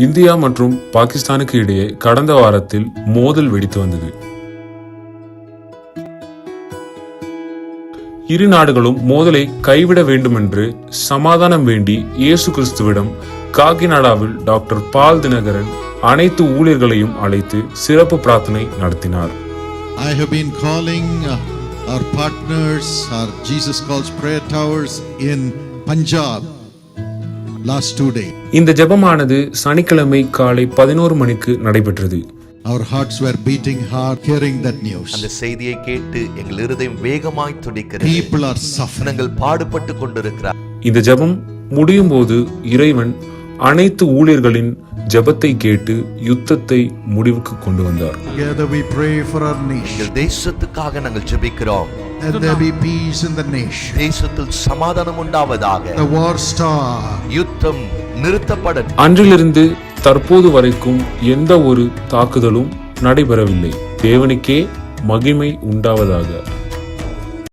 India மற்றும் பாகிஸ்தானுக்கு இடையே கடந்த வாரத்தில் மோதல் வெடித்து வந்தது. இரு நாடுகளும் மோதலை கைவிட வேண்டும் என்று சமாதானம் வேண்டி இயேசு கிறிஸ்துவிடம் காகிநாடாவில் டாக்டர் பால் தினகரன் அனைத்து ஊழியர்களையும் அழைத்து சிறப்பு பிரார்த்தனை நடத்தினார். I have been calling our partners, our Jesus Calls Prayer Towers in Punjab last 2 days. இந்த ஜெபமானது சனிக்கிழமை காலை 11 மணிக்கு நடைபெற்றது. Our hearts were beating hard hearing that news. அந்த செய்தியை கேட்டு எங்கள் இருதயம் வேகமாய் துடிக்கிறது. People are suffering. நாங்கள் பாடுபட்டு கொண்டிருக்கிறார். இந்த ஜெபம் முடியும் போது இறைவன் அனைத்து ஊழியர்களின் ஜெபத்தை கேட்டு யுத்தத்தை முடிவுக்கு கொண்டு வந்தார். Together we pray for our nation. எங்கள் தேசத்துக்காக நாங்கள் ஜெபிக்கிறோம். Let there be peace in the nation. தேசத்தில் சமாதானம் உண்டாவதாக. The war stop. யுத்தம் நிறுத்தப்படட்டும். அன்றிலிருந்து தற்போது வரைக்கும் எந்த ஒரு தாக்குதலும் நடைபெறவில்லை. தேவனுக்கே மகிமை உண்டாவதாக.